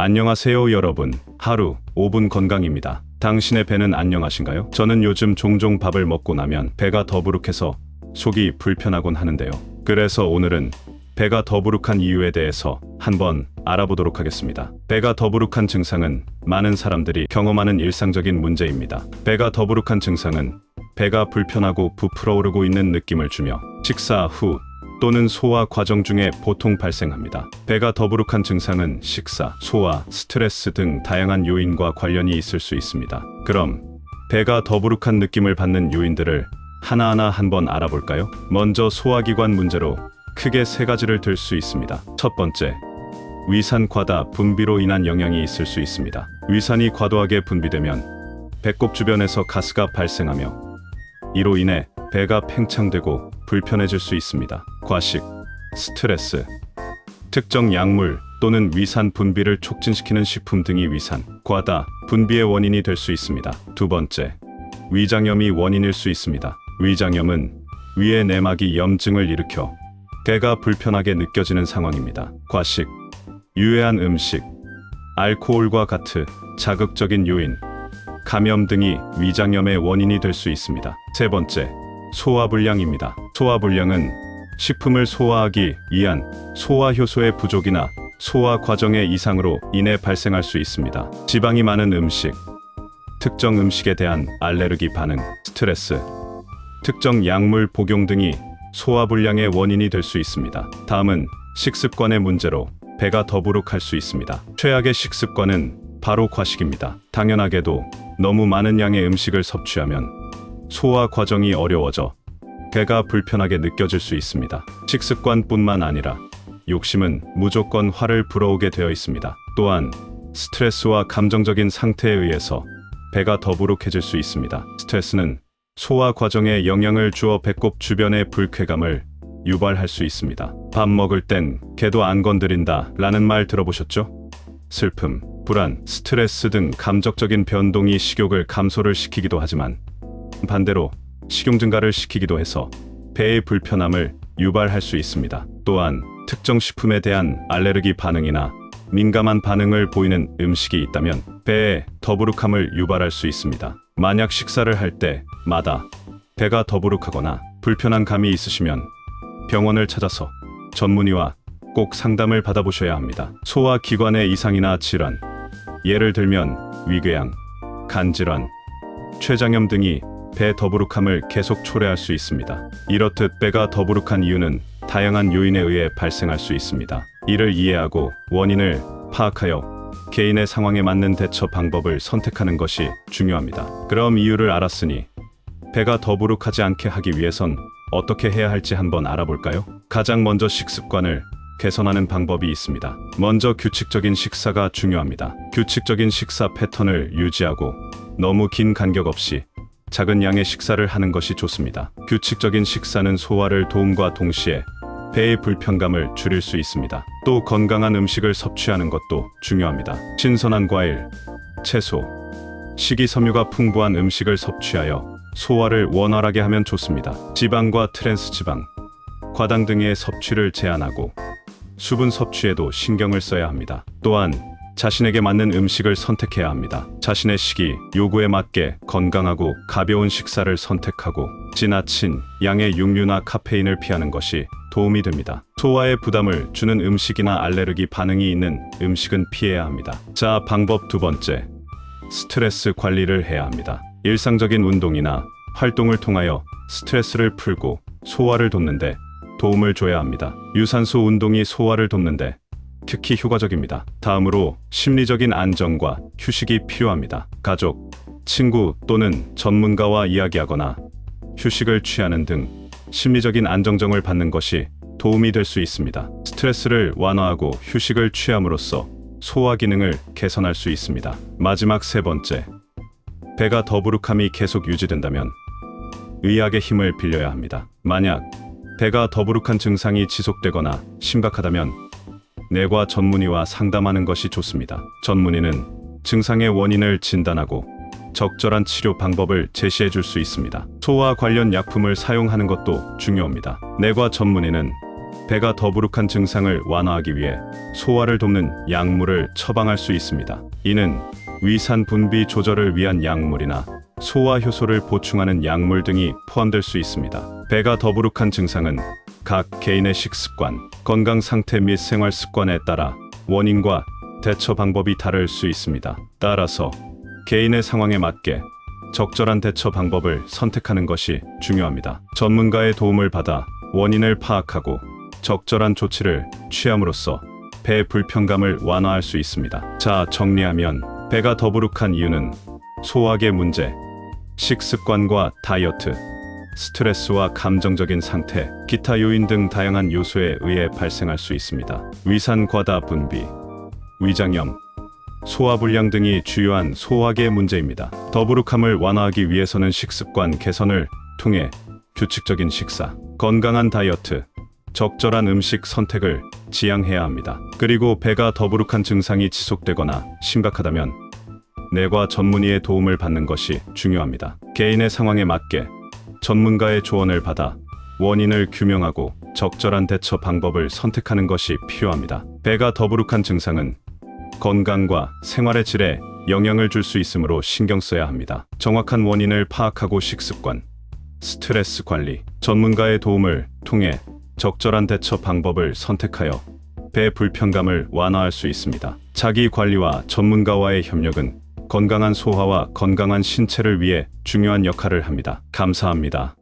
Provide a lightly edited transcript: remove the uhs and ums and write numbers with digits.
안녕하세요 여러분. 하루 5분 건강입니다. 당신의 배는 안녕하신가요? 저는 요즘 종종 밥을 먹고 나면 배가 더부룩해서 속이 불편하곤 하는데요. 그래서 오늘은 배가 더부룩한 이유에 대해서 한번 알아보도록 하겠습니다. 배가 더부룩한 증상은 많은 사람들이 경험하는 일상적인 문제입니다. 배가 더부룩한 증상은 배가 불편하고 부풀어 오르고 있는 느낌을 주며 식사 후 또는 소화 과정 중에 보통 발생합니다. 배가 더부룩한 증상은 식사, 소화, 스트레스 등 다양한 요인과 관련이 있을 수 있습니다. 그럼 배가 더부룩한 느낌을 받는 요인들을 하나하나 한번 알아볼까요? 먼저 소화기관 문제로 크게 세 가지를 들 수 있습니다. 첫 번째, 위산 과다 분비로 인한 영향이 있을 수 있습니다. 위산이 과도하게 분비되면 배꼽 주변에서 가스가 발생하며 이로 인해 배가 팽창되고 불편해질 수 있습니다. 과식, 스트레스, 특정 약물 또는 위산 분비를 촉진시키는 식품 등이 위산 과다 분비의 원인이 될 수 있습니다. 두 번째, 위장염이 원인일 수 있습니다. 위장염은 위의 내막이 염증을 일으켜 배가 불편하게 느껴지는 상황입니다. 과식, 유해한 음식, 알코올과 같은 자극적인 요인, 감염 등이 위장염의 원인이 될 수 있습니다. 세 번째, 소화불량입니다. 소화불량은 식품을 소화하기 위한 소화효소의 부족이나 소화 과정의 이상으로 인해 발생할 수 있습니다. 지방이 많은 음식, 특정 음식에 대한 알레르기 반응, 스트레스, 특정 약물 복용 등이 소화불량의 원인이 될 수 있습니다. 다음은 식습관의 문제로 배가 더부룩할 수 있습니다. 최악의 식습관은 바로 과식입니다. 당연하게도 너무 많은 양의 음식을 섭취하면 소화 과정이 어려워져 배가 불편하게 느껴질 수 있습니다. 식습관뿐만 아니라 욕심은 무조건 화를 불어오게 되어 있습니다. 또한 스트레스와 감정적인 상태에 의해서 배가 더부룩해질 수 있습니다. 스트레스는 소화 과정에 영향을 주어 배꼽 주변의 불쾌감을 유발할 수 있습니다. 밥 먹을 땐 개도 안 건드린다 라는 말 들어보셨죠? 슬픔, 불안, 스트레스 등 감정적인 변동이 식욕을 감소를 시키기도 하지만 반대로 식용 증가를 시키기도 해서 배의 불편함을 유발할 수 있습니다. 또한 특정 식품에 대한 알레르기 반응이나 민감한 반응을 보이는 음식이 있다면 배에 더부룩함을 유발할 수 있습니다. 만약 식사를 할 때마다 배가 더부룩하거나 불편한 감이 있으시면 병원을 찾아서 전문의와 꼭 상담을 받아보셔야 합니다. 소화기관의 이상이나 질환, 예를 들면 위궤양, 간질환, 췌장염 등이 배 더부룩함을 계속 초래할 수 있습니다. 이렇듯 배가 더부룩한 이유는 다양한 요인에 의해 발생할 수 있습니다. 이를 이해하고 원인을 파악하여 개인의 상황에 맞는 대처 방법을 선택하는 것이 중요합니다. 그럼 이유를 알았으니 배가 더부룩하지 않게 하기 위해선 어떻게 해야 할지 한번 알아볼까요? 가장 먼저 식습관을 개선하는 방법이 있습니다. 먼저 규칙적인 식사가 중요합니다. 규칙적인 식사 패턴을 유지하고 너무 긴 간격 없이 작은 양의 식사를 하는 것이 좋습니다. 규칙적인 식사는 소화를 도움과 동시에 배의 불편감을 줄일 수 있습니다. 또 건강한 음식을 섭취하는 것도 중요합니다. 신선한 과일, 채소, 식이섬유가 풍부한 음식을 섭취하여 소화를 원활하게 하면 좋습니다. 지방과 트랜스 지방, 과당 등의 섭취를 제한하고 수분 섭취에도 신경을 써야 합니다. 또한 자신에게 맞는 음식을 선택해야 합니다. 자신의 식이 요구에 맞게 건강하고 가벼운 식사를 선택하고 지나친 양의 육류나 카페인을 피하는 것이 도움이 됩니다. 소화에 부담을 주는 음식이나 알레르기 반응이 있는 음식은 피해야 합니다. 자, 방법 두 번째, 스트레스 관리를 해야 합니다. 일상적인 운동이나 활동을 통하여 스트레스를 풀고 소화를 돕는데 도움을 줘야 합니다. 유산소 운동이 소화를 돕는데 특히 효과적입니다. 다음으로 심리적인 안정과 휴식이 필요합니다. 가족, 친구 또는 전문가와 이야기하거나 휴식을 취하는 등 심리적인 안정정을 받는 것이 도움이 될 수 있습니다. 스트레스를 완화하고 휴식을 취함으로써 소화 기능을 개선할 수 있습니다. 마지막 세 번째, 배가 더부룩함이 계속 유지된다면 의학의 힘을 빌려야 합니다. 만약 배가 더부룩한 증상이 지속되거나 심각하다면 내과 전문의와 상담하는 것이 좋습니다. 전문의는 증상의 원인을 진단하고 적절한 치료 방법을 제시해 줄 수 있습니다. 소화 관련 약품을 사용하는 것도 중요합니다. 내과 전문의는 배가 더부룩한 증상을 완화하기 위해 소화를 돕는 약물을 처방할 수 있습니다. 이는 위산 분비 조절을 위한 약물이나 소화 효소를 보충하는 약물 등이 포함될 수 있습니다. 배가 더부룩한 증상은 각 개인의 식습관, 건강 상태 및 생활 습관에 따라 원인과 대처 방법이 다를 수 있습니다. 따라서 개인의 상황에 맞게 적절한 대처 방법을 선택하는 것이 중요합니다. 전문가의 도움을 받아 원인을 파악하고 적절한 조치를 취함으로써 배 불편감을 완화할 수 있습니다. 자, 정리하면 배가 더부룩한 이유는 소화계 문제, 식습관과 다이어트, 스트레스와 감정적인 상태, 기타 요인 등 다양한 요소에 의해 발생할 수 있습니다. 위산 과다 분비, 위장염, 소화불량 등이 주요한 소화계 문제입니다. 더부룩함을 완화하기 위해서는 식습관 개선을 통해 규칙적인 식사, 건강한 다이어트, 적절한 음식 선택을 지향해야 합니다. 그리고 배가 더부룩한 증상이 지속되거나 심각하다면 내과 전문의의 도움을 받는 것이 중요합니다. 개인의 상황에 맞게 전문가의 조언을 받아 원인을 규명하고 적절한 대처 방법을 선택하는 것이 필요합니다. 배가 더부룩한 증상은 건강과 생활의 질에 영향을 줄 수 있으므로 신경 써야 합니다. 정확한 원인을 파악하고 식습관, 스트레스 관리, 전문가의 도움을 통해 적절한 대처 방법을 선택하여 배 불편감을 완화할 수 있습니다. 자기 관리와 전문가와의 협력은 건강한 소화와 건강한 신체를 위해 중요한 역할을 합니다. 감사합니다.